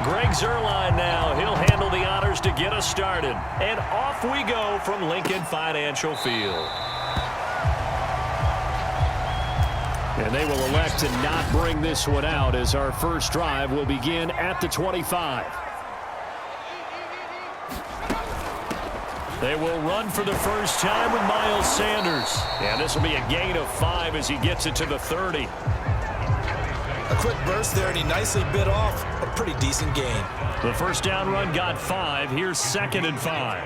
Greg Zuerlein now. He'll handle the honors to get us started. And off we go from Lincoln Financial Field. And they will elect to not bring this one out as our first drive will begin at the 25. They will run for the first time with Miles Sanders. And this will be a gain of 5 as he gets it to the 30. A quick burst there, and he nicely bit off a pretty decent gain. The first down run got 5. Here's 2nd and 5.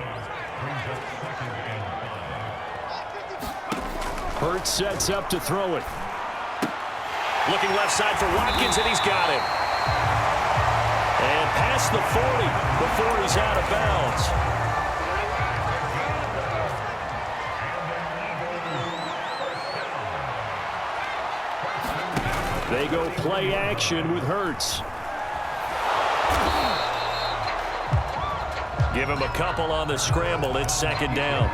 Hurts sets up to throw it. Looking left side for Watkins, and he's got it. And past the 40 before he's out of bounds. They go play action with Hurts. Give him a couple on the scramble. It's 2nd down.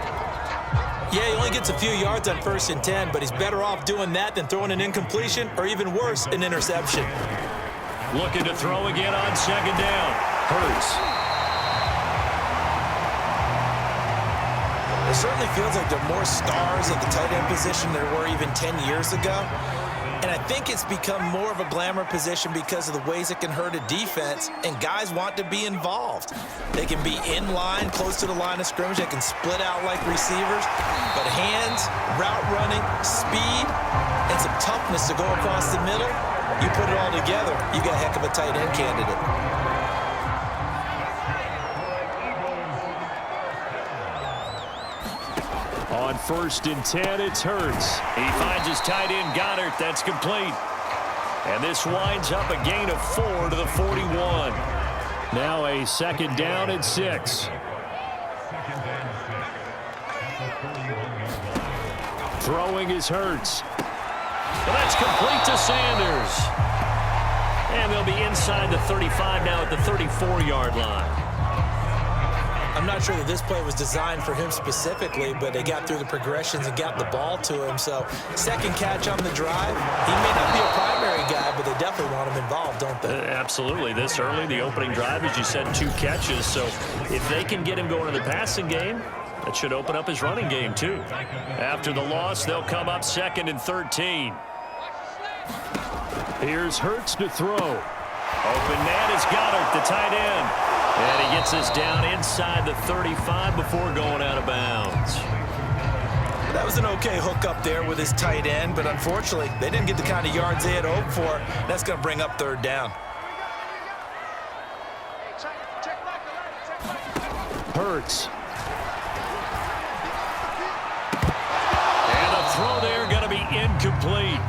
Yeah, he only gets a few yards on 1st and 10, but he's better off doing that than throwing an incompletion or even worse, an interception. Looking to throw again on 2nd down. Hurts. It certainly feels like there are more stars at the tight end position than there were even 10 years ago. And I think it's become more of a glamour position because of the ways it can hurt a defense, and guys want to be involved. They can be in line, close to the line of scrimmage. They can split out like receivers. But hands, route running, speed, and some toughness to go across the middle, you put it all together, you got a heck of a tight end candidate. On 1st and 10, it's Hurts. He finds his tight end, Goddard. That's complete. And this winds up a gain of 4 to the 41. Now a 2nd down and 6. Throwing is Hurts. Well, that's complete to Sanders. And they'll be inside the 35 now at the 34-yard line. I'm not sure that this play was designed for him specifically, but they got through the progressions and got the ball to him. So, 2nd catch on the drive. He may not be a primary guy, but they definitely want him involved, don't they? Absolutely. This early, the opening drive, as you said, 2 catches. So, if they can get him going in the passing game, that should open up his running game, too. After the loss, they'll come up 2nd and 13. Here's Hurts to throw. Open man is Goddard, the tight end. And he gets us down inside the 35 before going out of bounds. That was an okay hook up there with his tight end, but unfortunately, they didn't get the kind of yards they had hoped for. That's going to bring up 3rd down. Hurts. And a throw there going to be incomplete.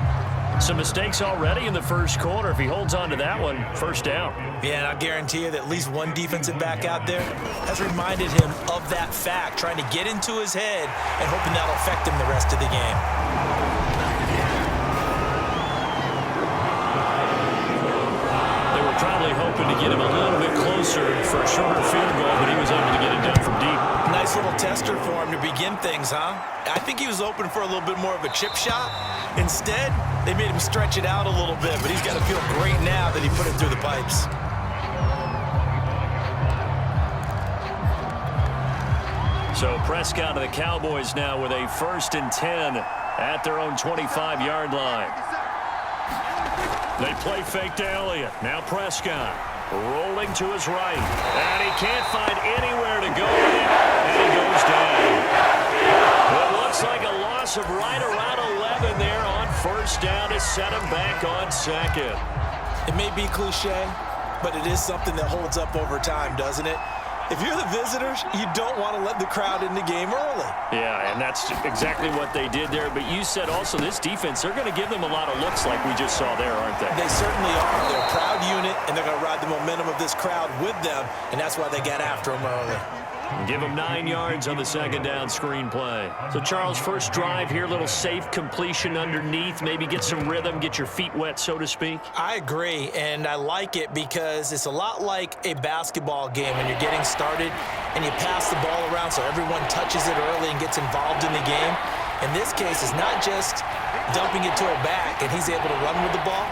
Some mistakes already in the first quarter. If he holds on to that one, 1st down. Yeah, and I guarantee you that at least one defensive back out there has reminded him of that fact, trying to get into his head and hoping that'll affect him the rest of the game. They were probably hoping to get him a little bit closer for a shorter field goal, but he was able to get it done from deep. Nice little tester for him to begin things, huh? I think he was open for a little bit more of a chip shot. Instead, they made him stretch it out a little bit, but he's got to feel great now that he put it through the pipes. So Prescott of the Cowboys now with a 1st and 10 at their own 25-yard line. They play fake to Elliott. Now Prescott rolling to his right. And he can't find anywhere to go. And he goes down. It looks like a loss of right around 11 there on 1st down to set him back on 2nd. It may be cliche, but it is something that holds up over time, doesn't it? If you're the visitors, you don't want to let the crowd in the game early. Yeah, and that's exactly what they did there. But you said also this defense, they're going to give them a lot of looks like we just saw there, aren't they? They certainly are. They're a proud unit, and they're going to ride the momentum of this crowd with them, and that's why they got after them early. Give him 9 yards on the 2nd down screen play. So, Charles, first drive here, little safe completion underneath. Maybe get some rhythm, get your feet wet, so to speak. I agree, and I like it because it's a lot like a basketball game when you're getting started and you pass the ball around so everyone touches it early and gets involved in the game. In this case, it's not just dumping it to a back and he's able to run with the ball.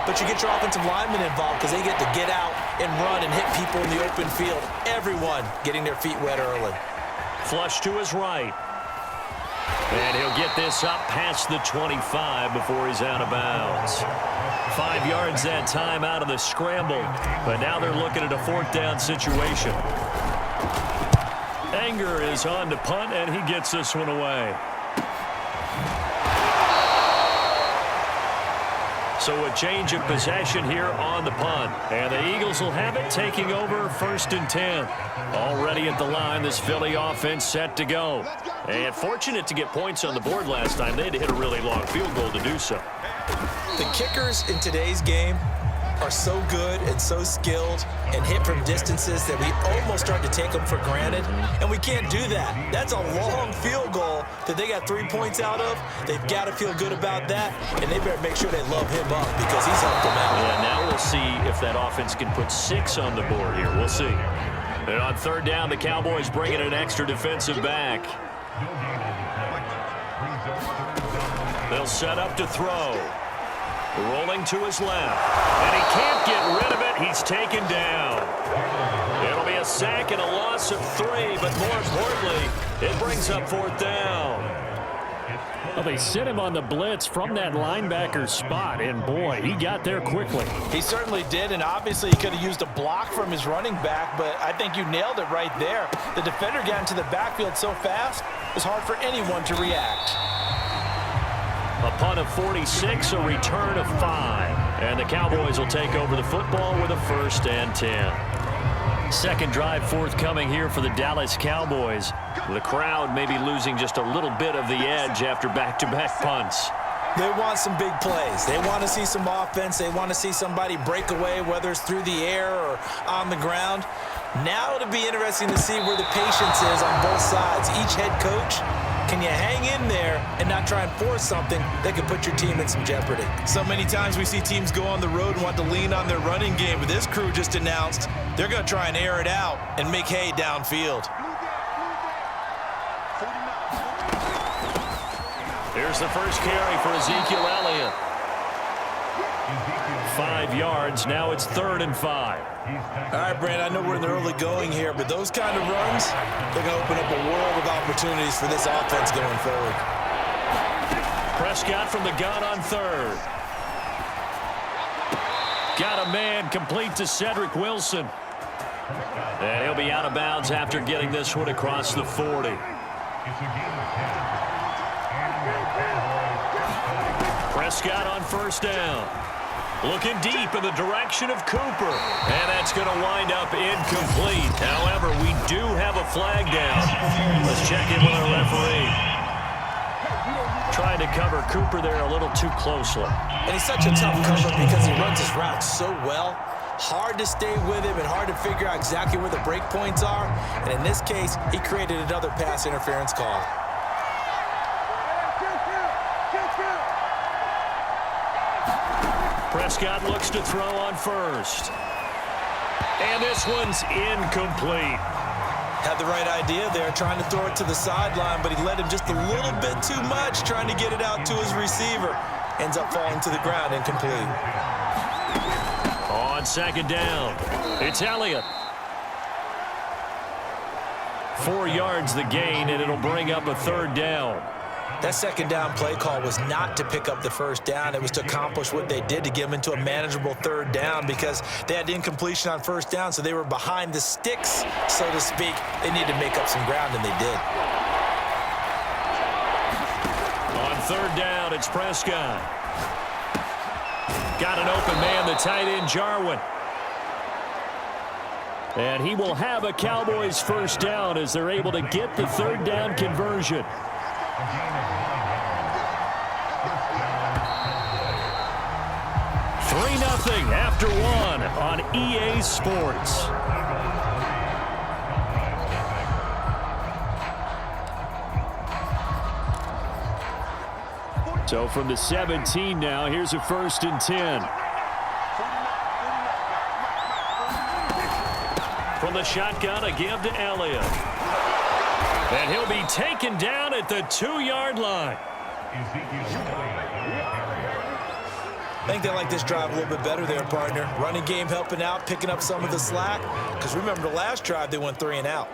but you get your offensive linemen involved because they get to get out and run and hit people in the open field. Everyone getting their feet wet early. Flush to his right. And he'll get this up past the 25 before he's out of bounds. 5 yards that time out of the scramble, but now they're looking at a 4th down situation. Anger is on to punt, and he gets this one away. So a change of possession here on the punt. And the Eagles will have it, taking over 1st and 10. Already at the line, this Philly offense set to go. And fortunate to get points on the board last time. They had to hit a really long field goal to do so. The kickers in today's game are so good and so skilled and hit from distances that we almost start to take them for granted, and we can't do that. That's a long field goal that they got 3 points out of. They've got to feel good about that, and they better make sure they love him up because he's helped them out. Yeah, now we'll see if that offense can put 6 on the board here. We'll see. And on 3rd down, the Cowboys bring in an extra defensive back. They'll set up to throw. Rolling to his left. And he can't get rid of it. He's taken down. It'll be a sack and a loss of 3, but more importantly, it brings up 4th down. Well, they sit him on the blitz from that linebacker spot, and boy, he got there quickly. He certainly did, and obviously he could have used a block from his running back, but I think you nailed it right there. The defender got into the backfield so fast, it was hard for anyone to react. A punt of 46, a return of 5. And the Cowboys will take over the football with a 1st and 10. Second drive forthcoming here for the Dallas Cowboys. The crowd may be losing just a little bit of the edge after back-to-back punts. They want some big plays. They want to see some offense. They want to see somebody break away, whether it's through the air or on the ground. Now it'll be interesting to see where the patience is on both sides. Each head coach, can you hang in there and not try and force something that could put your team in some jeopardy? So many times we see teams go on the road and want to lean on their running game, but this crew just announced they're going to try and air it out and make hay downfield. Here's the first carry for Ezekiel Elliott. 5 yards. Now it's 3rd and 5. All right, Brand, I know we're in the early going here, but those kind of runs, they're going to open up a world of opportunities for this offense going forward. Prescott from the gun on 3rd. Got a man complete to Cedric Wilson. And he'll be out of bounds after getting this one across the 40. Prescott on 1st down. Looking deep in the direction of Cooper. And that's going to wind up incomplete. However, we do have a flag down. Let's check in with our referee. Trying to cover Cooper there a little too closely. And he's such a tough cover because he runs his routes so well. Hard to stay with him and hard to figure out exactly where the break points are. And in this case, he created another pass interference call. Prescott looks to throw on 1st. And this one's incomplete. Had the right idea there, trying to throw it to the sideline, but he led him just a little bit too much, trying to get it out to his receiver. Ends up falling to the ground, incomplete. On 2nd down, it's Elliott. 4 yards the gain, and it'll bring up a 3rd down. That 2nd down play call was not to pick up the 1st down. It was to accomplish what they did to get them into a manageable 3rd down because they had incompletion on 1st down, so they were behind the sticks, so to speak. They needed to make up some ground, and they did. On 3rd down, it's Prescott. Got an open man, the tight end, Jarwin. And he will have a Cowboys 1st down as they're able to get the 3rd down conversion. 3-0 after 1 on EA Sports. So from the 17 now, here's a 1st and 10. From the shotgun, a give to Elliott. And he'll be taken down at the 2-yard line. I think they like this drive a little bit better there, partner. Running game helping out, picking up some of the slack. Because remember, the last drive, they went 3 and out.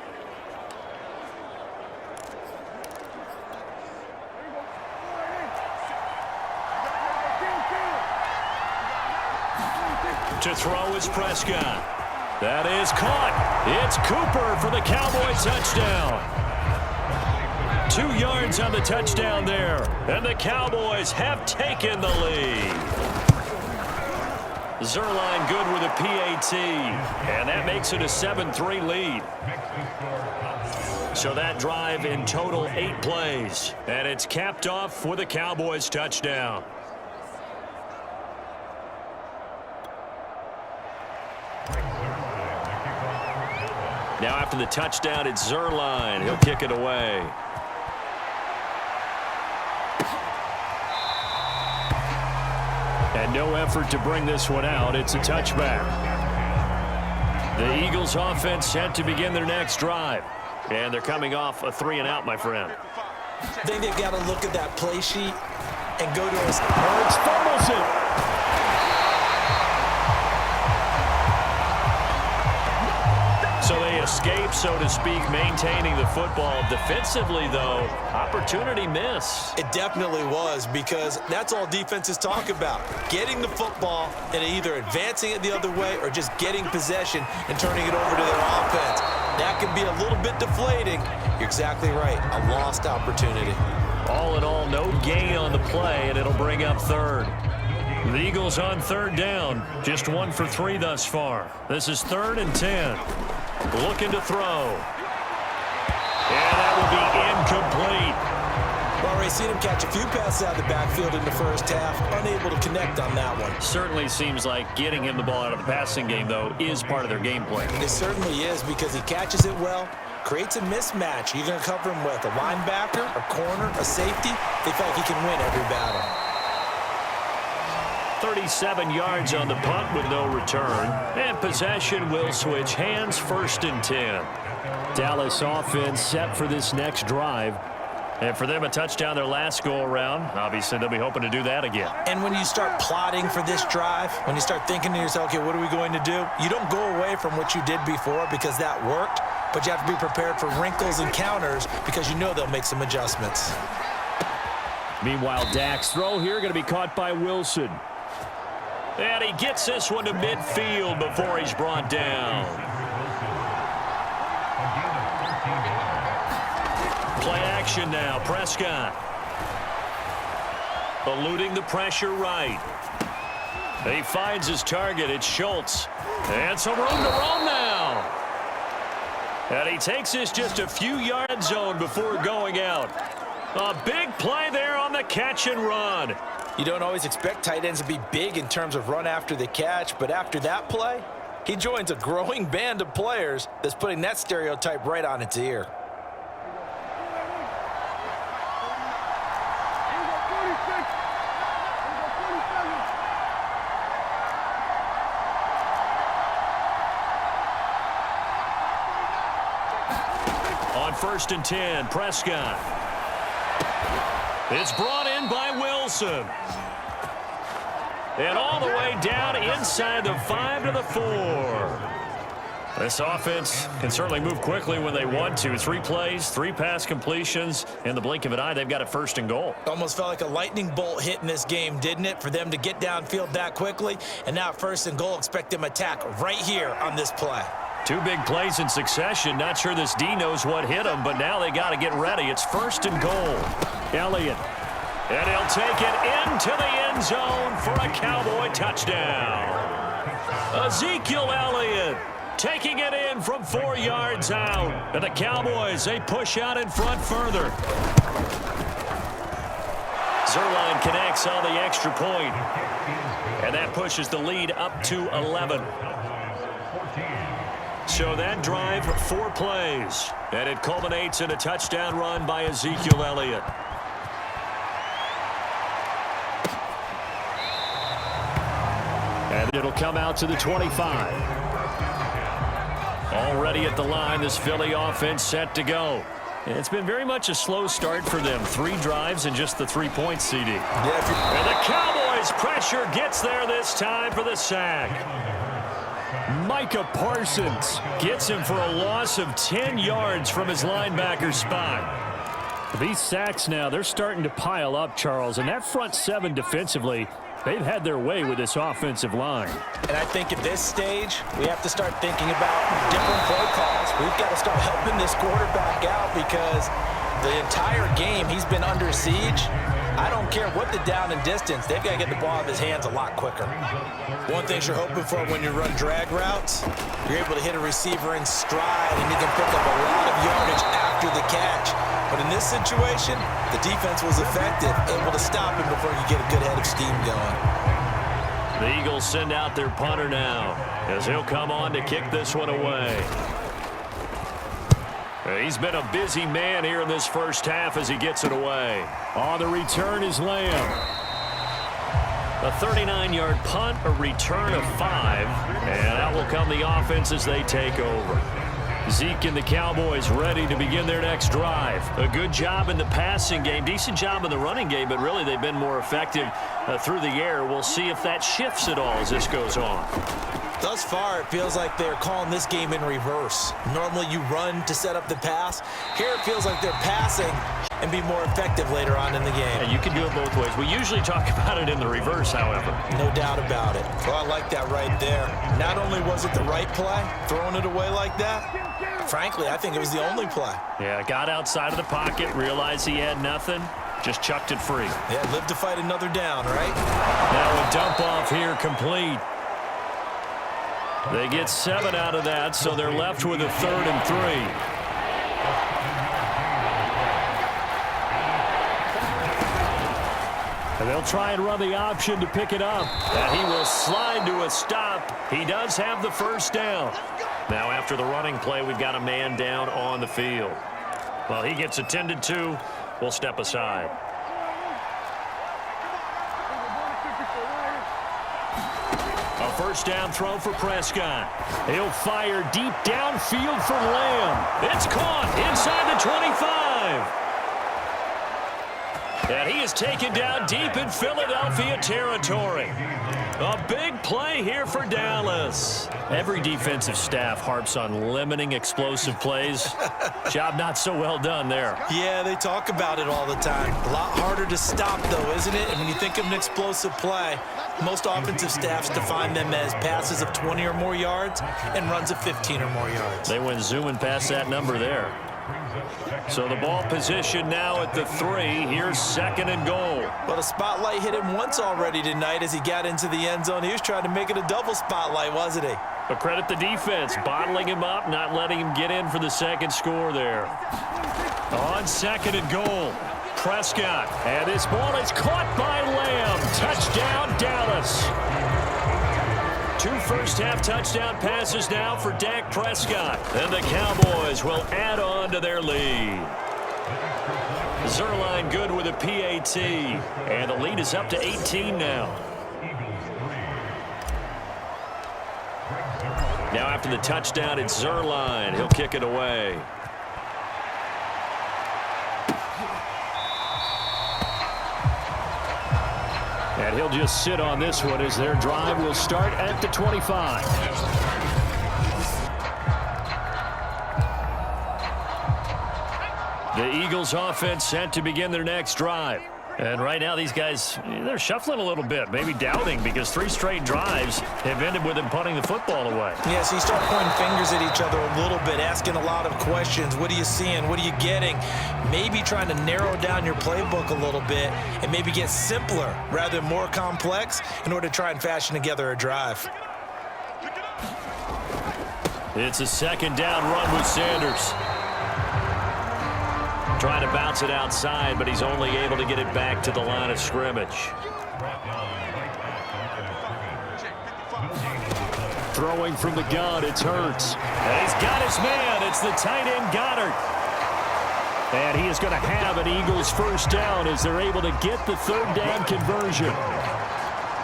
To throw is Prescott. That is caught. It's Cooper for the Cowboys touchdown. 2 yards on the touchdown there. And the Cowboys have taken the lead. Zerline good with a PAT. And that makes it a 7-3 lead. So that drive in total 8 plays. And it's capped off with a Cowboys touchdown. Now after the touchdown, it's Zerline. He'll kick it away. And no effort to bring this one out. It's a touchback. The Eagles offense set to begin their next drive. And they're coming off a 3 and out, my friend. I think they've got to look at that play sheet and go to his Hurts fumbles it. So they escape, so to speak, maintaining the football. Defensively, though, opportunity miss. It definitely was, because that's all defenses talk about. Getting the football and either advancing it the other way or just getting possession and turning it over to their offense. That can be a little bit deflating. You're exactly right. A lost opportunity. All in all, no gain on the play, and it'll bring up third. The Eagles on 3rd down. Just 1 for 3 thus far. This is 3rd and 10. Looking to throw. And that will be incomplete. Well, Ray, seen him catch a few passes out of the backfield in the first half. Unable to connect on that one. Certainly seems like getting him the ball out of the passing game, though, is part of their game plan. It certainly is, because he catches it well, creates a mismatch. You're going to cover him with a linebacker, a corner, a safety. They feel like he can win every battle. 37 yards on the punt with no return. And possession will switch hands, 1st and 10. Dallas offense set for this next drive. And for them, a touchdown their last go-around. Obviously, they'll be hoping to do that again. And when you start plotting for this drive, when you start thinking to yourself, okay, what are we going to do? You don't go away from what you did before because that worked, but you have to be prepared for wrinkles and counters because you know they'll make some adjustments. Meanwhile, Dak's throw here going to be caught by Wilson. And he gets this one to midfield before he's brought down. Play action now. Prescott. Eluding the pressure right. He finds his target. It's Schultz. And some room to roam now. And he takes this just a few yard zone before going out. A big play there on the catch and run. You don't always expect tight ends to be big in terms of run after the catch, but after that play, he joins a growing band of players that's putting that stereotype right on its ear. On 1st and 10, Prescott. It's brought in by Wilson. And all the way down inside the 5 to the 4. This offense can certainly move quickly when they want to. 3 plays, 3 pass completions. In the blink of an eye, they've got a 1st and goal. Almost felt like a lightning bolt hit in this game, didn't it? For them to get downfield that quickly. And now 1st and goal, expect them to attack right here on this play. 2 big plays in succession. Not sure this D knows what hit him, but now they got to get ready. It's 1st and goal. Elliott. And he'll take it into the end zone for a Cowboy touchdown. Ezekiel Elliott taking it in from 4 yards out. And the Cowboys, they push out in front further. Zerline connects on the extra point. And that pushes the lead up to 11. So that drive, 4 plays. And it culminates in a touchdown run by Ezekiel Elliott. And it'll come out to the 25. Already at the line, this Philly offense set to go. It's been very much a slow start for them. 3 drives and just the 3 points, CD. Yeah, and the Cowboys Cowboys pressure gets there this time for the sack. Micah Parsons gets him for a loss of 10 yards from his linebacker spot. These sacks now, they're starting to pile up, Charles, and that front seven defensively, they've had their way with this offensive line. And I think at this stage, we have to start thinking about different play calls. We've got to start helping this quarterback out because the entire game he's been under siege. I don't care what the down and distance, they've got to get the ball out of his hands a lot quicker. One thing you're hoping for when you run drag routes, you're able to hit a receiver in stride and you can pick up a lot of yardage after the catch. But in this situation, the defense was effective, able to stop him before you get a good head of steam going. The Eagles send out their punter now as he'll come on to kick this one away. He's been a busy man here in this first half as he gets it away. On the return is Lamb. A 39-yard punt, a return of 5, and out will come the offense as they take over. Zeke and the Cowboys ready to begin their next drive. A good job in the passing game, decent job in the running game, but really they've been more effective through the air. We'll see if that shifts at all as this goes on. Thus far, it feels like they're calling this game in reverse. Normally you run to set up the pass. Here it feels like they're passing and be more effective later on in the game. Yeah, you can do it both ways. We usually talk about it in the reverse, however. No doubt about it. Well, I like that right there. Not only was it the right play, throwing it away like that, frankly, I think it was the only play. Yeah, got outside of the pocket, realized he had nothing, just chucked it free. Yeah, live to fight another down, right? Now a dump off here complete. They get 7 out of that, so they're left with a 3rd and 3. And they'll try and run the option to pick it up. And he will slide to a stop. He does have the first down. Now after the running play, we've got a man down on the field. Well, he gets attended to. We'll step aside. A first down throw for Prescott. He'll fire deep downfield for Lamb. It's caught inside the 25. And he is taken down deep in Philadelphia territory. A big play here for Dallas. Every defensive staff harps on limiting explosive plays. Job not so well done there. Yeah, they talk about it all the time. A lot harder to stop, though, isn't it? And when you think of an explosive play, most offensive staffs define them as passes of 20 or more yards and runs of 15 or more yards. They went zooming past that number there. So the ball position now at the 3. Here's 2nd and goal. Well, the spotlight hit him once already tonight as he got into the end zone. He was trying to make it a double spotlight, wasn't he? But credit the defense, bottling him up, not letting him get in for the second score there. On 2nd and goal, Prescott. And this ball is caught by Lamb. Touchdown, Dallas. 2 first-half touchdown passes now for Dak Prescott. And the Cowboys will add on to their lead. Zerline good with a PAT. And the lead is up to 18 now. Now after the touchdown, it's Zerline. He'll kick it away. And he'll just sit on this one as their drive will start at the 25. The Eagles offense set to begin their next drive. And right now these guys, they're shuffling a little bit, maybe doubting because 3 straight drives have ended with them punting the football away. Yeah, so you start pointing fingers at each other a little bit, asking a lot of questions. What are you seeing? What are you getting? Maybe trying to narrow down your playbook a little bit and maybe get simpler rather than more complex in order to try and fashion together a drive. It's a 2nd down run with Sanders. Trying to bounce it outside, but he's only able to get it back to the line of scrimmage. Throwing from the gun, it's Hurts. And he's got his man. It's the tight end Goddard. And he is going to have an Eagles first down as they're able to get the 3rd down conversion.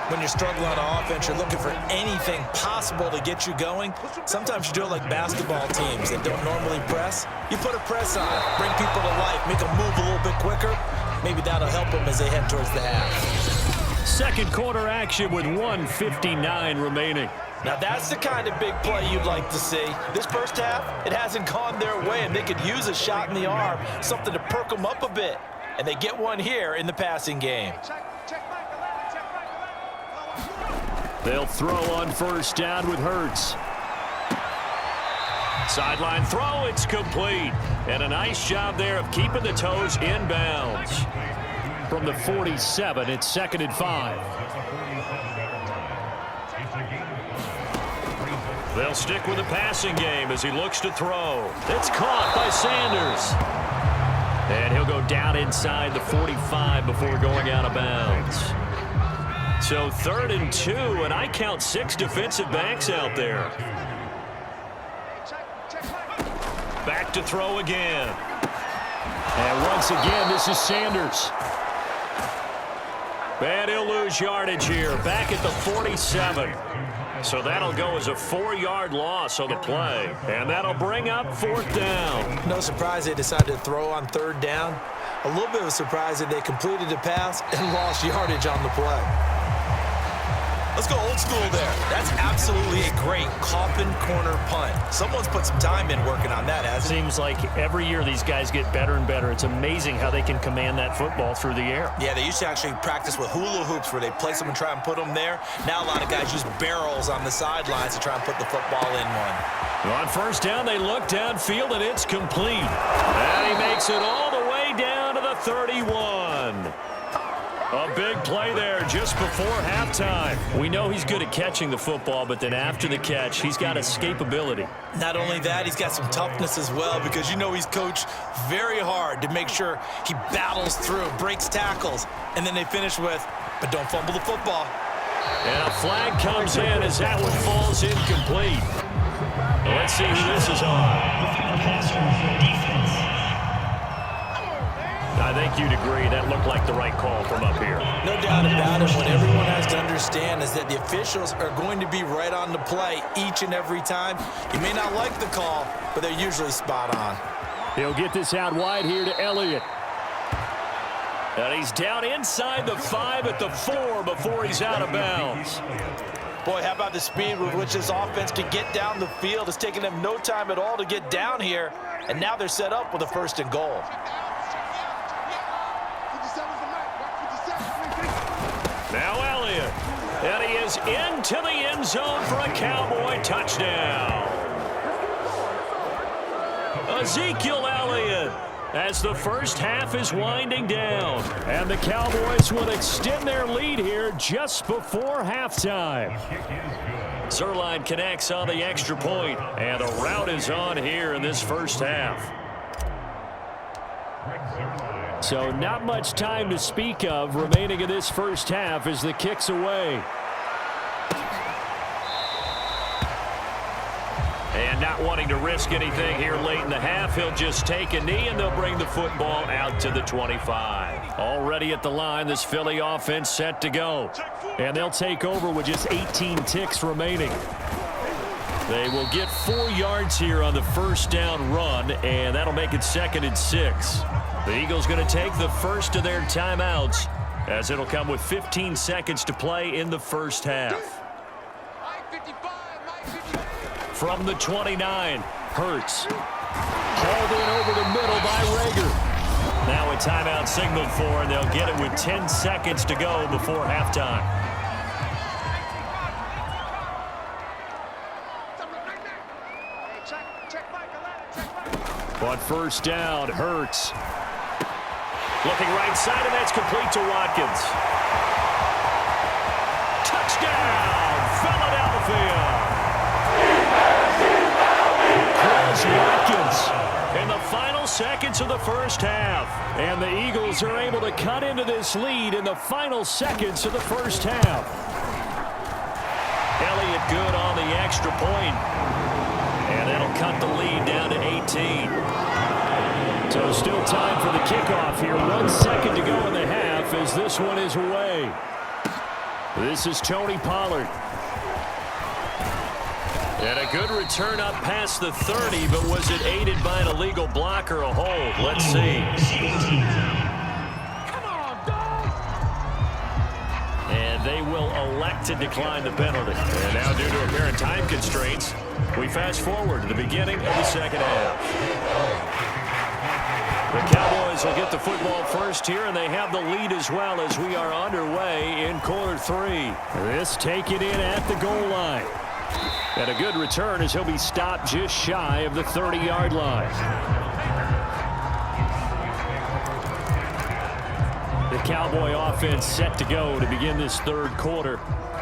When you're struggling on offense, you're looking for anything possible to get you going. Sometimes you do it like basketball teams that don't normally press. You put a press on, bring people to life, make them move a little bit quicker. Maybe that'll help them as they head towards the half. second quarter action with 1:59 remaining. Now that's the kind of big play you'd like to see. This first half, it hasn't gone their way, and they could use a shot in the arm, something to perk them up a bit. And they get one here in the passing game. They'll throw on first down with Hurts. Sideline throw, it's complete. And a nice job there of keeping the toes in bounds. From the 47, it's 2nd and 5. They'll stick with the passing game as he looks to throw. It's caught by Sanders. And he'll go down inside the 45 before going out of bounds. So 3rd and 2, and I count 6 defensive backs out there. Back to throw again. And once again, this is Sanders. And he'll lose yardage here. Back at the 47. So that'll go as a 4-yard loss on the play. And that'll bring up 4th down. No surprise they decided to throw on 3rd down. A little bit of a surprise that they completed the pass and lost yardage on the play. Let's go old school there. That's absolutely a great coffin corner punt. Someone's put some time in working on that, hasn't it? Seems like every year these guys get better and better. It's amazing how they can command that football through the air. Yeah, they used to actually practice with hula hoops where they place them and try and put them there. Now a lot of guys use barrels on the sidelines to try and put the football in one. On first down, they look downfield, and it's complete. And he makes it all the way down to the 31. A big play there just before halftime. We know he's good at catching the football, but then after the catch, he's got escapability. Not only that, he's got some toughness as well because you know he's coached very hard to make sure he battles through, breaks tackles, and then they finish with, but don't fumble the football. And a flag comes in as that one falls incomplete. Let's see who this is on. I think you'd agree that looked like the right call from up here. No doubt about it. What everyone has to understand is that the officials are going to be right on the play each and every time. You may not like the call, but they're usually spot on. He'll get this out wide here to Elliott. And he's down inside the 5 at the 4 before he's out of bounds. Boy, how about the speed with which this offense can get down the field? It's taken them no time at all to get down here, and now they're set up with a 1st and goal. Now Elliott, and he is into the end zone for a Cowboy touchdown. Ezekiel Elliott as the first half is winding down. And the Cowboys will extend their lead here just before halftime. Zerline connects on the extra point, and a route is on here in this first half. So not much time to speak of remaining in this first half as the kick's away. And not wanting to risk anything here late in the half, he'll just take a knee and they'll bring the football out to the 25. Already at the line, this Philly offense set to go. And they'll take over with just 18 ticks remaining. They will get 4 yards here on the first down run, and that'll make it 2nd and 6. The Eagles going to take the first of their timeouts as it'll come with 15 seconds to play in the first half. From the 29, Hurts. Hauled in over the middle by Rager. Now a timeout signaled for, and they'll get it with 10 seconds to go before halftime. On first down, Hurts. Looking right side, and that's complete to Watkins. Touchdown, Philadelphia. Chris Watkins in the final seconds of the first half. And the Eagles are able to cut into this lead in the final seconds of the first half. Elliott good on the extra point. And that'll cut the lead down to 18. So still time for the kickoff here. 1 second to go in the half as this one is away. This is Tony Pollard. And a good return up past the 30, but was it aided by an illegal block or a hold? Let's see. And to decline the penalty. And now, due to apparent time constraints, we fast forward to the beginning of the second half. The Cowboys will get the football first here, and they have the lead as well as we are underway in quarter 3. This taken in at the goal line. And a good return as he'll be stopped just shy of the 30-yard line. The Cowboy offense set to go to begin this third quarter.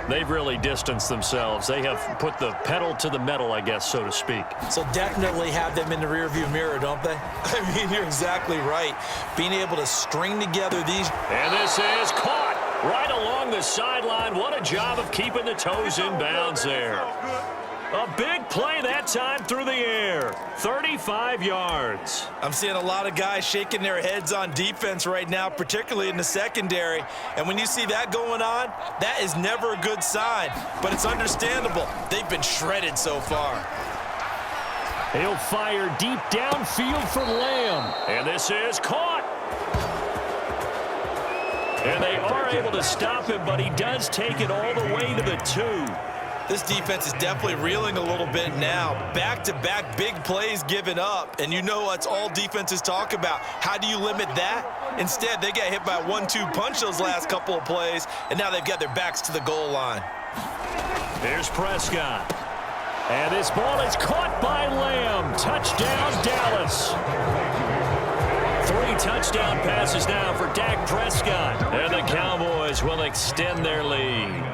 They've really distanced themselves. They have put the pedal to the metal, I guess, so to speak. So definitely have them in the rearview mirror, don't they? I mean, you're exactly right. Being able to string together these. And this is caught right along the sideline. What a job of keeping the toes in bounds there. A big play that time through the air. 35 yards. I'm seeing a lot of guys shaking their heads on defense right now, particularly in the secondary. And when you see that going on, that is never a good sign. But it's understandable. They've been shredded so far. He'll fire deep downfield for Lamb. And this is caught. And they are able to stop him, but he does take it all the way to the 2. This defense is definitely reeling a little bit now. Back-to-back big plays given up, and you know that's all defenses talk about. How do you limit that? Instead, they got hit by a 1-2 punch those last couple of plays, and now they've got their backs to the goal line. Here's Prescott. And this ball is caught by Lamb. Touchdown, Dallas. 3 touchdown passes now for Dak Prescott. And the Cowboys will extend their lead.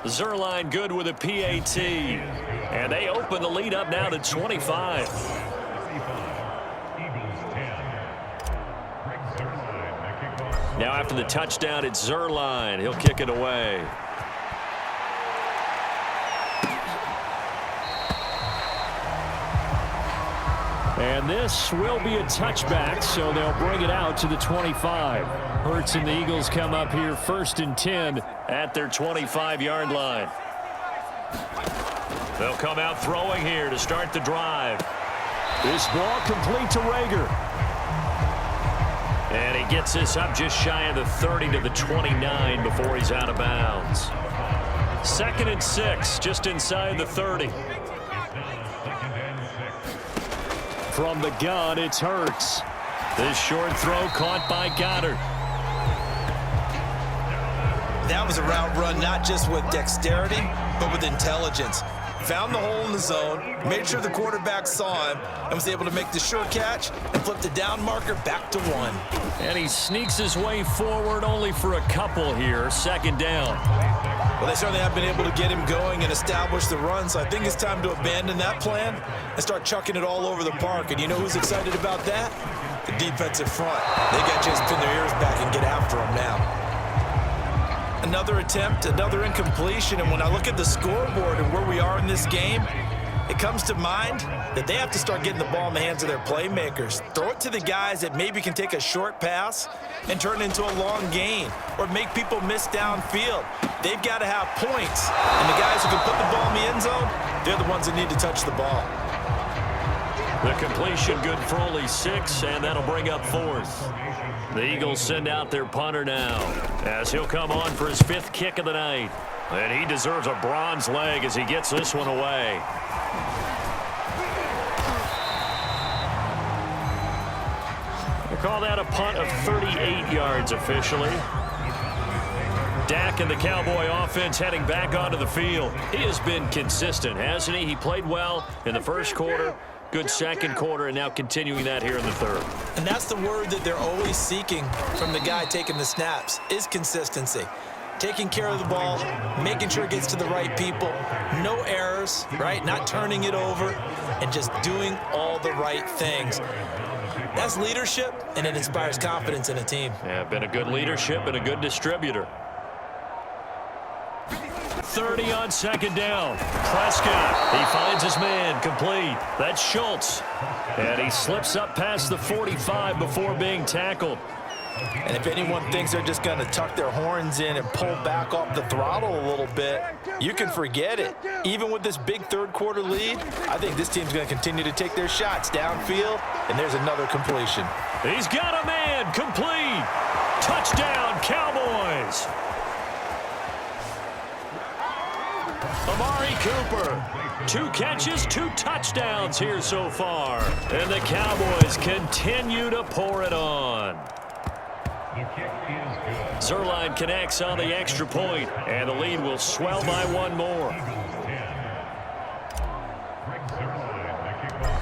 Zerline good with a PAT. And they open the lead up now to 25. Now after the touchdown, it's Zerline. He'll kick it away. And this will be a touchback, so they'll bring it out to the 25. Hurts and the Eagles come up here 1st and 10 at their 25-yard line. They'll come out throwing here to start the drive. This ball complete to Rager. And he gets this up just shy of the 30 to the 29 before he's out of bounds. 2nd and 6, just inside the 30. From the gun, it's Hurts. This short throw caught by Goddard. That was a route run not just with dexterity, but with intelligence. Found the hole in the zone, made sure the quarterback saw him, and was able to make the sure catch and flip the down marker back to 1. And he sneaks his way forward only for a couple here. 2nd down. Well, they certainly have been able to get him going and establish the run, so I think it's time to abandon that plan and start chucking it all over the park. And you know who's excited about that? The defensive front. They got to just pin their ears back and get after him now. Another attempt, another incompletion, and when I look at the scoreboard and where we are in this game, it comes to mind that they have to start getting the ball in the hands of their playmakers. Throw it to the guys that maybe can take a short pass and turn it into a long gain or make people miss downfield. They've got to have points, and the guys who can put the ball in the end zone, they're the ones that need to touch the ball. The completion good for only 6, and that'll bring up 4th. The Eagles send out their punter now as he'll come on for his 5th kick of the night. And he deserves a bronze leg as he gets this one away. We'll call that a punt of 38 yards officially. Dak and the Cowboy offense heading back onto the field. He has been consistent, hasn't he? He played well in the first quarter. Good second quarter, and now continuing that here in the third. And that's the word that they're always seeking from the guy taking the snaps, is consistency. Taking care of the ball, making sure it gets to the right people, no errors, right? Not turning it over, and just doing all the right things. That's leadership, and it inspires confidence in a team. Yeah, been a good leadership and a good distributor. 30 on 2nd down. Prescott, he finds his man, complete. That's Schultz. And he slips up past the 45 before being tackled. And if anyone thinks they're just going to tuck their horns in and pull back off the throttle a little bit, you can forget it. Even with this big third quarter lead, I think this team's going to continue to take their shots downfield, and there's another completion. He's got a man, complete. Touchdown, Cowboys! Amari Cooper, 2 catches, 2 touchdowns here so far. And the Cowboys continue to pour it on. Zerline connects on the extra point, and the lead will swell by 1 more.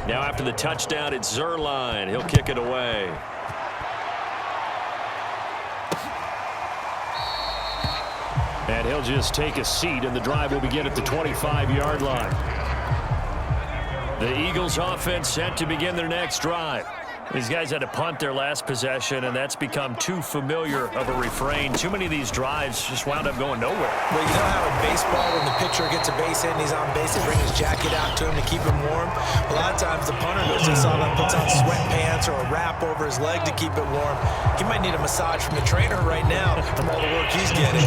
Now after the touchdown, it's Zerline. He'll kick it away. And he'll just take a seat, and the drive will begin at the 25-yard line. The Eagles offense set to begin their next drive. These guys had to punt their last possession, and that's become too familiar of a refrain. Too many of these drives just wound up going nowhere. Well, you know how in baseball, when the pitcher gets a base hit and he's on base, they bring his jacket out to him to keep him warm. A lot of times the punter goes inside and puts on sweatpants or a wrap over his leg to keep it warm. He might need a massage from the trainer right now from all the work he's getting.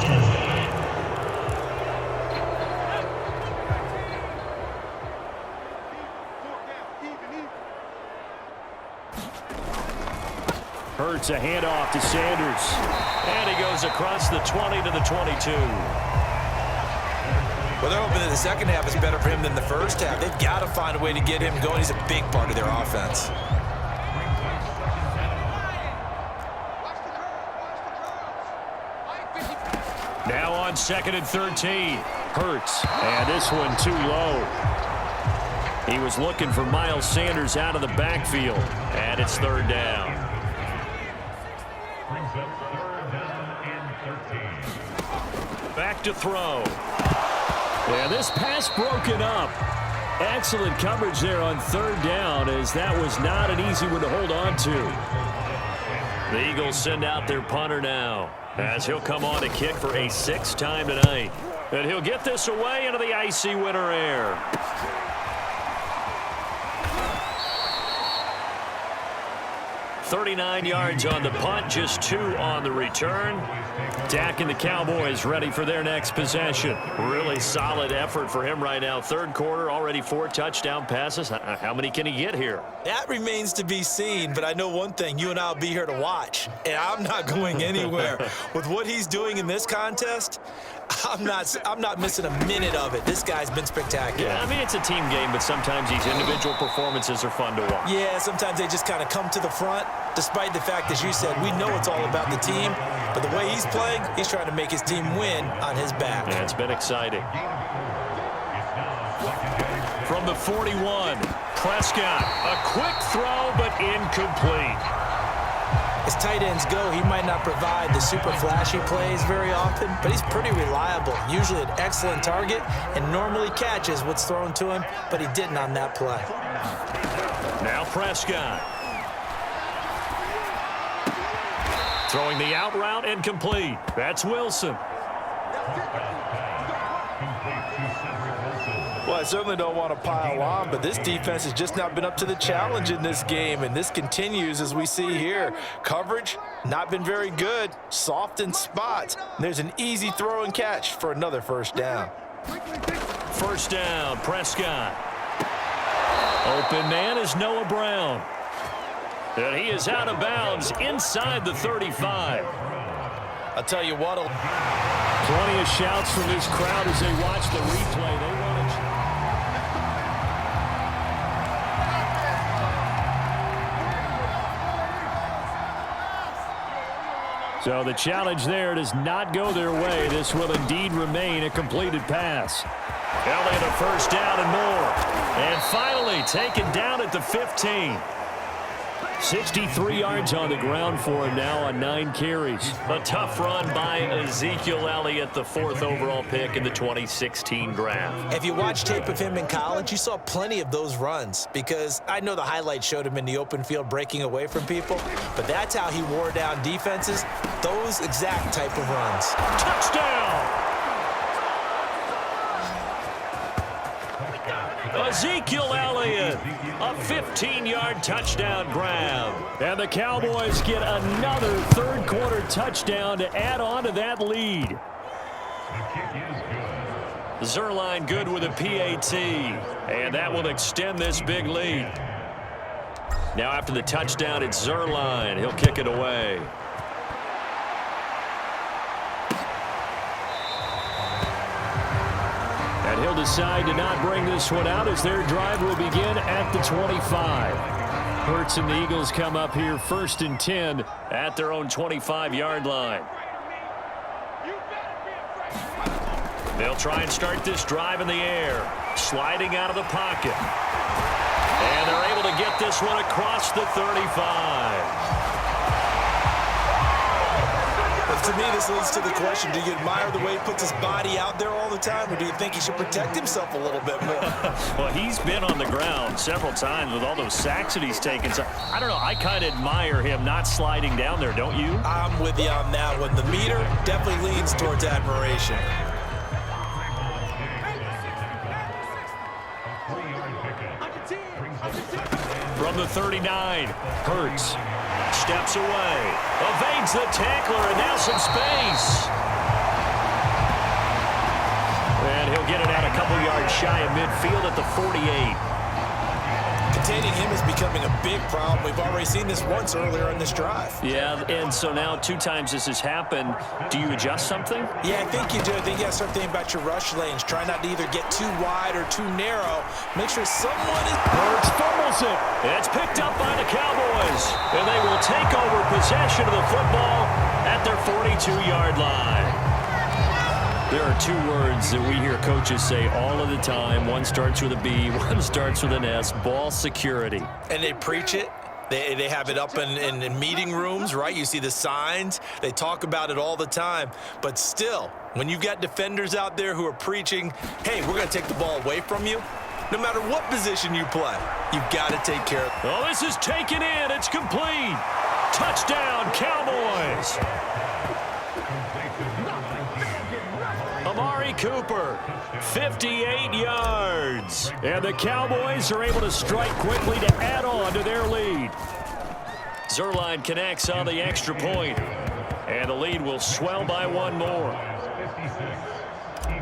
Hurts a handoff to Sanders. And he goes across the 20 to the 22. Well, they're hoping that the second half is better for him than the first half. They've got to find a way to get him going. He's a big part of their offense. Now on 2nd and 13. Hurts, and this one too low. He was looking for Miles Sanders out of the backfield, and it's 3rd down. Back to throw. And this pass broken up. Excellent coverage there on 3rd down, as that was not an easy one to hold on to. The Eagles send out their punter now, as he'll come on to kick for a 6th time tonight. And he'll get this away into the icy winter air. "39 yards on the punt, just 2 on the return." Dak and the Cowboys ready for their next possession. Really solid effort for him right now. 3rd quarter, already 4 touchdown passes. How many can he get here? That remains to be seen, but I know one thing. You and I will be here to watch, and I'm not going anywhere. With what he's doing in this contest, I'm not missing a minute of it. This guy's been spectacular. Yeah, I mean, it's a team game, but sometimes these individual performances are fun to watch. Yeah, sometimes they just kind of come to the front, despite the fact, as you said, we know it's all about the team, but the way he's playing, he's trying to make his team win on his back. Yeah, it's been exciting. From the 41, Prescott, a quick throw, but incomplete. As tight ends go, he might not provide the super flashy plays very often, but he's pretty reliable, usually an excellent target, and normally catches what's thrown to him, but he didn't on that play. Now Prescott. Throwing the out route incomplete. That's Wilson. Well, I certainly don't want to pile on, but this defense has just not been up to the challenge in this game, and this continues as we see here. Coverage, not been very good. Soft in spots. And there's an easy throw and catch for another 1st down. 1st down, Prescott. Open man is Noah Brown. And he is out of bounds inside the 35. I'll tell you what. Plenty of shouts from this crowd as they watch the replay. They want to... So the challenge there does not go their way. This will indeed remain a completed pass. Elliott a 1st down and more. And finally taken down at the 15. 63 yards on the ground for him now on 9 carries. A tough run by Ezekiel Elliott, the 4th overall pick in the 2016 draft. If you watched tape of him in college, you saw plenty of those runs, because I know the highlights showed him in the open field breaking away from people, but that's how he wore down defenses, those exact type of runs. Touchdown! Ezekiel Elliott, a 15-yard touchdown grab. And the Cowboys get another 3rd quarter touchdown to add on to that lead. Zerline good with a PAT, and that will extend this big lead. Now after the touchdown, it's Zerline. He'll kick it away. he'll decide to not bring this one out as their drive will begin at the 25. Hurts and the Eagles come up here 1st and 10 at their own 25-yard line. They'll try and start this drive in the air, sliding out of the pocket. And they're able to get this one across the 35. But to me, this leads to the question, do you admire the way he puts his body out there all the time, or do you think he should protect himself a little bit more? Well, he's been on the ground several times with all those sacks that he's taken. So, I don't know, I kind of admire him not sliding down there, don't you? I'm with you on that one. The meter definitely leans towards admiration. From the 39, Hurts steps away, evades the tackler, and now some space. And he'll get it out a couple yards shy of midfield at the 48. Containing him is becoming a big problem. We've already seen this once earlier in this drive. Yeah, and so now 2 times this has happened. Do you adjust something? Yeah, I think you do. I think you got to start thinking about your rush lanes. Try not to either get too wide or too narrow. Make sure someone is... Hurts fumbles it. It's picked up by the Cowboys, and they will take over possession of the football at their 42-yard line. There are 2 words that we hear coaches say all of the time. One starts with a B, one starts with an S, ball security. And they preach it. They have it up in meeting rooms, right? You see the signs. They talk about it all the time. But still, when you've got defenders out there who are preaching, hey, we're going to take the ball away from you, no matter what position you play, you've got to take care of it. Oh, this is taken in. It's complete. Touchdown, Cowboys. Amari Cooper, 58 yards. And the Cowboys are able to strike quickly to add on to their lead. Zerline connects on the extra point, and the lead will swell by 1 more.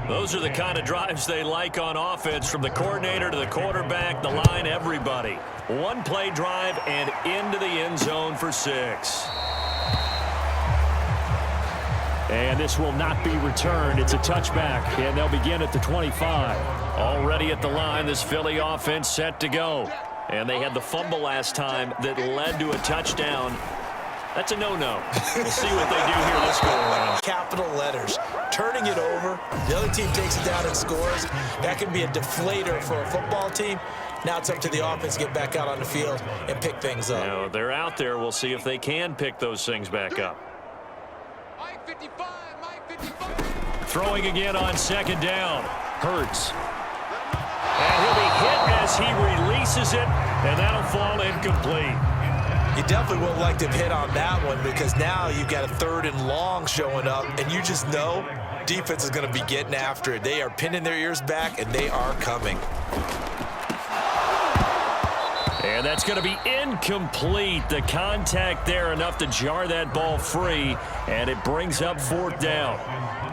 Those are the kind of drives they like on offense, from the coordinator to the quarterback, the line, everybody. 1-play drive and into the end zone for 6. And this will not be returned. It's a touchback, and they'll begin at the 25. Already at the line, this Philly offense set to go. And they had the fumble last time that led to a touchdown. That's a no-no. We'll see what they do here this go-around. Capital letters. Turning it over. The other team takes it down and scores. That can be a deflator for a football team. Now it's up to the offense to get back out on the field and pick things up. You know, they're out there. We'll see if they can pick those things back up. Throwing again on 2nd down. Hurts. And he'll be hit as he releases it, and that'll fall incomplete. You definitely would like to have hit on that one, because now you've got a 3rd and long showing up, and you just know defense is going to be getting after it. They are pinning their ears back, and they are coming. And that's going to be incomplete. The contact there enough to jar that ball free, and it brings up 4th down.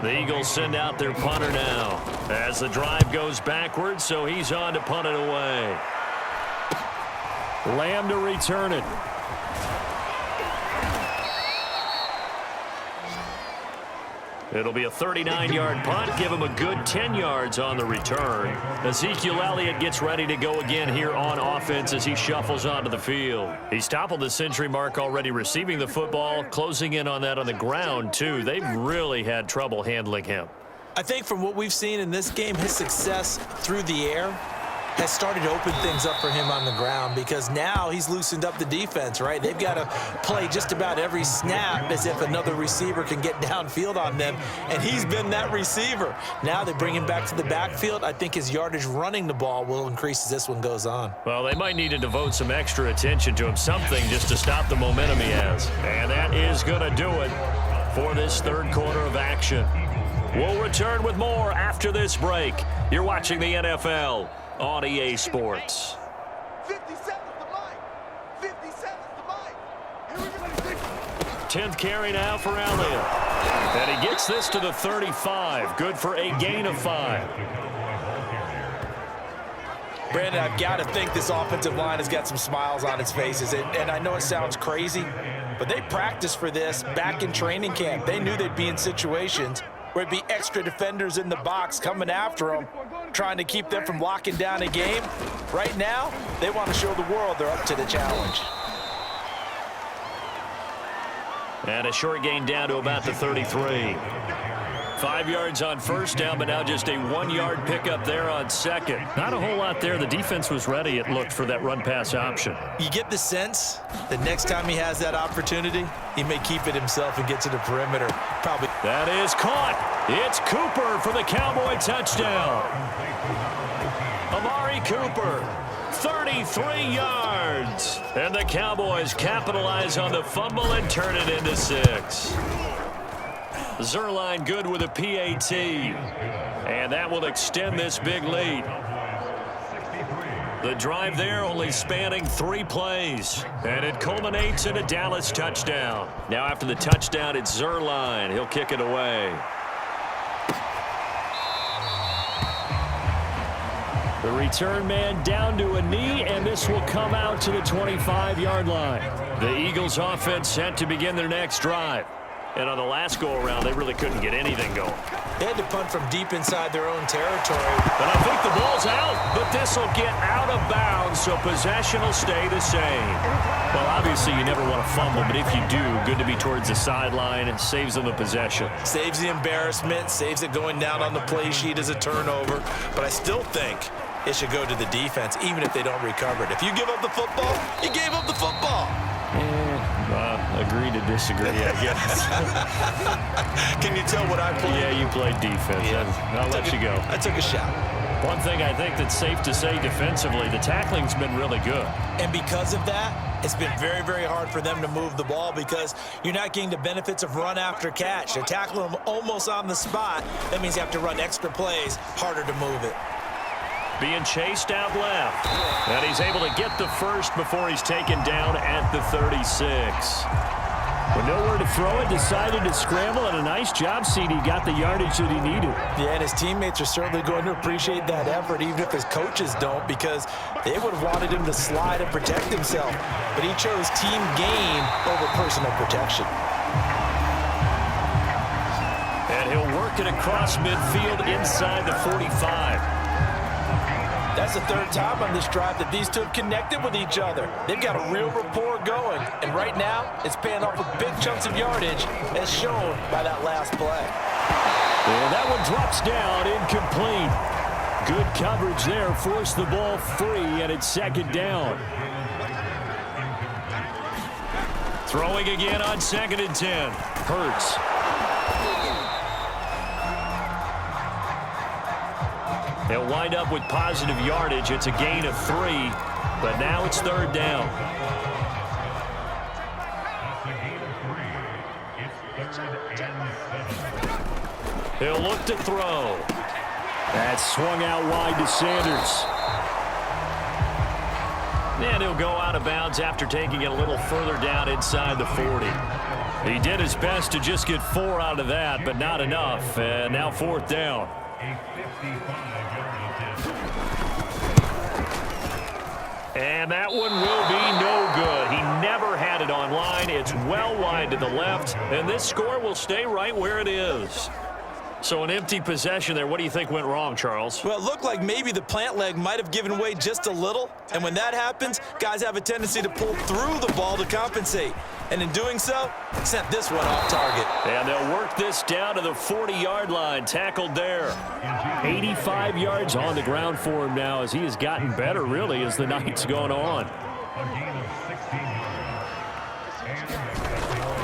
The Eagles send out their punter now as the drive goes backwards, so he's on to punt it away. Lamb to return it. It'll be a 39-yard punt. Give him a good 10 yards on the return. Ezekiel Elliott gets ready to go again here on offense as he shuffles onto the field. He's toppled the century mark already receiving the football, closing in on that on the ground, too. They've really had trouble handling him. I think from what we've seen in this game, his success through the air has started to open things up for him on the ground, because now he's loosened up the defense, right? They've got to play just about every snap as if another receiver can get downfield on them, and he's been that receiver. Now they bring him back to the backfield. I think his yardage running the ball will increase as this one goes on. Well, they might need to devote some extra attention to him, something just to stop the momentum he has. And that is going to do it for this 3rd quarter of action. We'll return with more after this break. You're watching the NFL on EA Sports. 10th carry now for Elliott. And he gets this to the 35. Good for a gain of 5. Brandon, I've got to think this offensive line has got some smiles on its faces. And I know it sounds crazy, but they practiced for this back in training camp. They knew they'd be in situations where it'd be extra defenders in the box coming after them, trying to keep them from locking down a game. Right now, they want to show the world they're up to the challenge. And a short gain down to about the 33. 5 yards on first down, but now just a 1-yard pickup there on second. Not a whole lot there. The defense was ready, it looked, for that run-pass option. You get the sense that next time he has that opportunity, he may keep it himself and get to the perimeter. Probably. That is caught. It's Cooper for the Cowboy touchdown. Amari Cooper, 33 yards. And the Cowboys capitalize on the fumble and turn it into 6. Zuerlein good with a PAT. And that will extend this big lead. The drive there only spanning 3 plays. And it culminates in a Dallas touchdown. Now after the touchdown, it's Zuerlein. He'll kick it away. The return man down to a knee, and this will come out to the 25-yard line. The Eagles offense set to begin their next drive. And on the last go-around, they really couldn't get anything going. They had to punt from deep inside their own territory. But I think the ball's out, but this will get out of bounds, so possession will stay the same. Well, obviously, you never want to fumble, but if you do, good to be towards the sideline. It saves them the possession. Saves the embarrassment, saves it going down on the play sheet as a turnover. But I still think it should go to the defense, even if they don't recover it. If you give up the football, you gave up the football. Agree to disagree, I guess. Can you tell what I played? Yeah, you played defense. Yeah. I'll let you go. I took a shot. One thing I think that's safe to say defensively, the tackling's been really good. And because of that, it's been very, very hard for them to move the ball because you're not getting the benefits of run after catch. They're tackling them almost on the spot. That means you have to run extra plays, harder to move it. Being chased out left. And he's able to get the first before he's taken down at the 36. With nowhere to throw it, decided to scramble, and a nice job, CD. Got the yardage that he needed. Yeah, and his teammates are certainly going to appreciate that effort, even if his coaches don't, because they would have wanted him to slide and protect himself. But he chose team gain over personal protection. And he'll work it across midfield inside the 45. That's the 3rd time on this drive that these two have connected with each other. They've got a real rapport going, and right now it's paying off with big chunks of yardage, as shown by that last play. And that one drops down, incomplete. Good coverage there, forced the ball free, and it's 2nd down. Throwing again on 2nd and 10. Hurts. They'll wind up with positive yardage. It's a gain of 3, but now it's 3rd down. He'll look to throw. That swung out wide to Sanders. And he'll go out of bounds after taking it a little further down inside the 40. He did his best to just get 4 out of that, but not enough. And now 4th down. And that one will be no good. He never had it on line. It's well wide to the left, and this score will stay right where it is. So an empty possession there. What do you think went wrong, Charles? Well, it looked like maybe the plant leg might have given way just a little, and when that happens, guys have a tendency to pull through the ball to compensate. And in doing so, sent this one off target. And they'll work this down to the 40-yard line. Tackled there. 85 yards on the ground for him now as he has gotten better, really, as the night's gone on.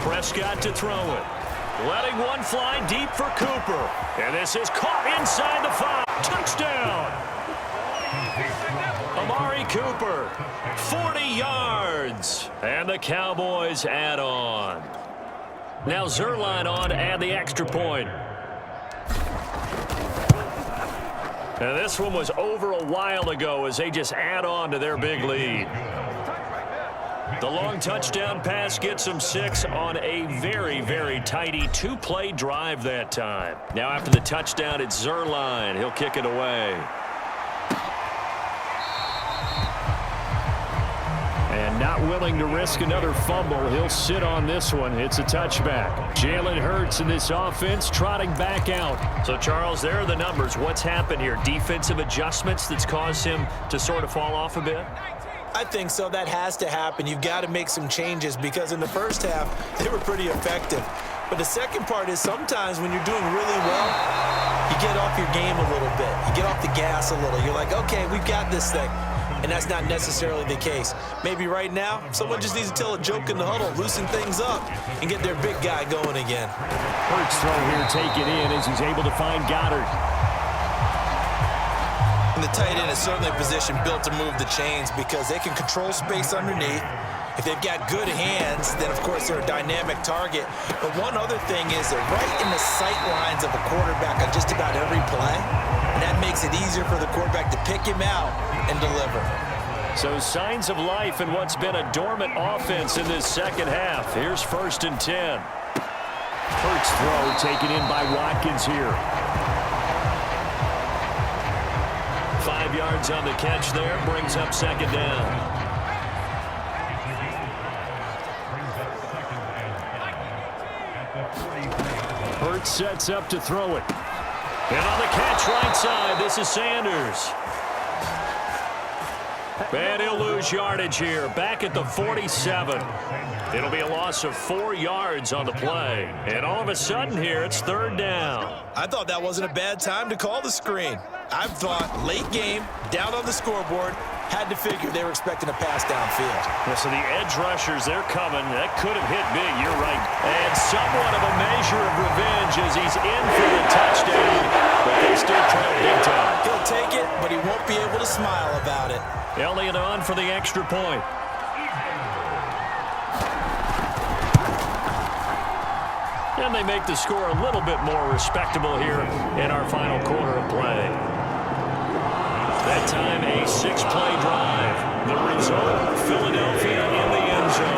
Prescott to throw it. Letting one fly deep for Cooper. And this is caught inside the 5. Touchdown! Amari Cooper, 40 yards. And the Cowboys add on. Now Zuerlein on to add the extra point. And this one was over a while ago as they just add on to their big lead. The long touchdown pass gets them 6 on a very, very tidy 2-play drive that time. Now after the touchdown, it's Zuerlein. He'll kick it away. And Not willing to risk another fumble. He'll sit on this one. It's a touchback. Jalen Hurts in this offense trotting back out. So, Charles, there are the numbers. What's happened here? Defensive adjustments that's caused him to sort of fall off a bit? I think so. That has to happen. You've got to make some changes because in the first half, they were pretty effective. But the second part is sometimes when you're doing really well, you get off your game a little bit. You get off the gas a little. You're like, okay, we've got this thing. And that's not necessarily the case. Maybe right now, someone just needs to tell a joke in the huddle, loosen things up, and get their big guy going again. Hurts throw here taken in as he's able to find Goddard. And the tight end is certainly a position built to move the chains because they can control space underneath. If they've got good hands, then, of course, they're a dynamic target. But one other thing is they're right in the sight lines of a quarterback on just about every play. And that makes it easier for the quarterback to pick him out and deliver. So signs of life in what's been a dormant offense in this second half. Here's 1st and 10. Hurts throw taken in by Watkins here. 5 yards on the catch there. Brings up 2nd down. Hurts sets up to throw it. And on the catch right side, this is Sanders. And he'll lose yardage here. Back at the 47. It'll be a loss of 4 yards on the play. And all of a sudden here, it's 3rd down. I thought that wasn't a bad time to call the screen. I thought late game, down on the scoreboard, had to figure they were expecting a pass downfield. Yeah, so the edge rushers, they're coming. That could have hit big, you're right. And somewhat of a measure of revenge as he's in for the touchdown. But they still trail big time. He'll take it, but he won't be able to smile about it. Elliott on for the extra point. And they make the score a little bit more respectable here in our final quarter of play. That time, a 6-play drive. The result, Philadelphia in the end zone.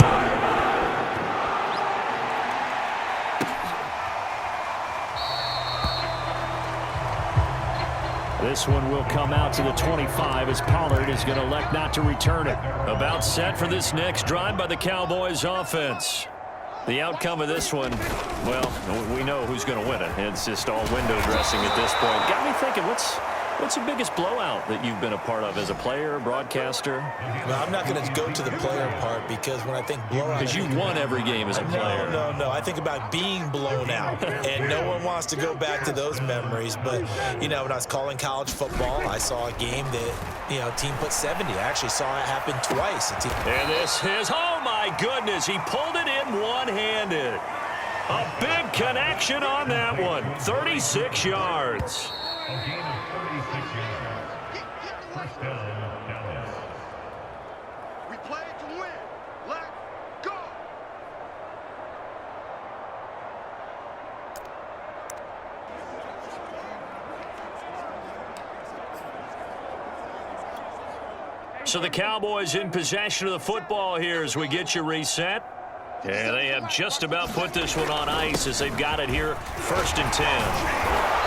This one will come out to the 25 as Pollard is going to elect not to return it. About set for this next drive by the Cowboys offense. The outcome of this one, well, we know who's going to win it. It's just all window dressing at this point. Got me thinking, what's the biggest blowout that you've been a part of as a player, broadcaster? Well, I'm not going to go to the player part because when I think blowout... Because you won every game as a player. No. I think about being blown out, and no one wants to go back to those memories. But, you know, when I was calling college football, I saw a game that, you know, team put 70. I actually saw it happen twice. And this is, oh my goodness, he pulled it in one-handed. A big connection on that one. 36 yards. We play to win. Let's go. So the Cowboys in possession of the football here as we get you reset. And they have just about put this one on ice as they've got it here, 1st and 10.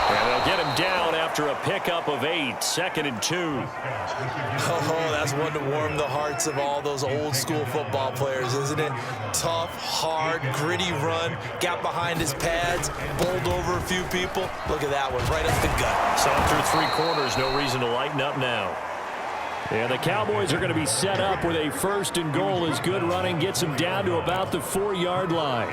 And they'll get him down after a pickup of 8, 2nd and 2. Oh, that's one to warm the hearts of all those old school football players, isn't it? Tough, hard, gritty run, got behind his pads, bowled over a few people. Look at that one, right up the gut. So through 3 quarters, no reason to lighten up now. Yeah, the Cowboys are going to be set up with a 1st and goal as good running gets them down to about the 4-yard line.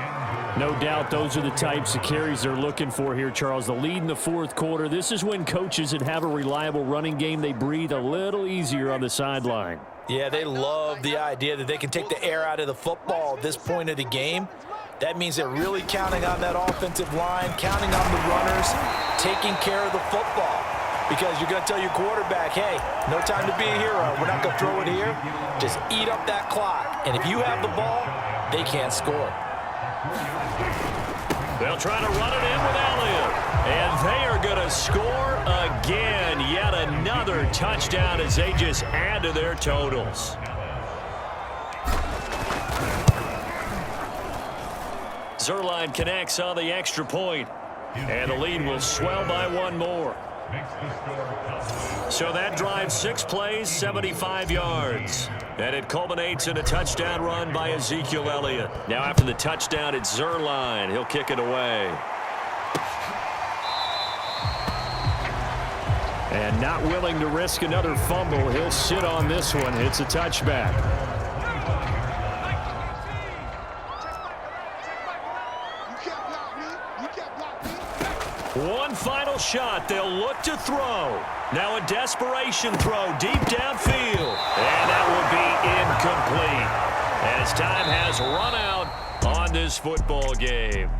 No doubt those are the types of carries they're looking for here, Charles. The lead in the 4th quarter. This is when coaches that have a reliable running game, they breathe a little easier on the sideline. Yeah, they love the idea that they can take the air out of the football at this point of the game. That means they're really counting on that offensive line, counting on the runners, taking care of the football. Because you're going to tell your quarterback, hey, no time to be a hero. We're not going to throw it here. Just eat up that clock. And if you have the ball, they can't score. They'll try to run it in with Elliott. And they are going to score again. Yet another touchdown as they just add to their totals. Zuerlein connects on the extra point. And the lead will swell by one more. So that drives 6 plays, 75 yards. And it culminates in a touchdown run by Ezekiel Elliott. Now after the touchdown, it's Zuerlein. He'll kick it away. And not willing to risk another fumble. He'll sit on this one. It's a touchback. One final shot. They'll look to throw. Now a desperation throw deep downfield. And that will be incomplete as time has run out on this football game.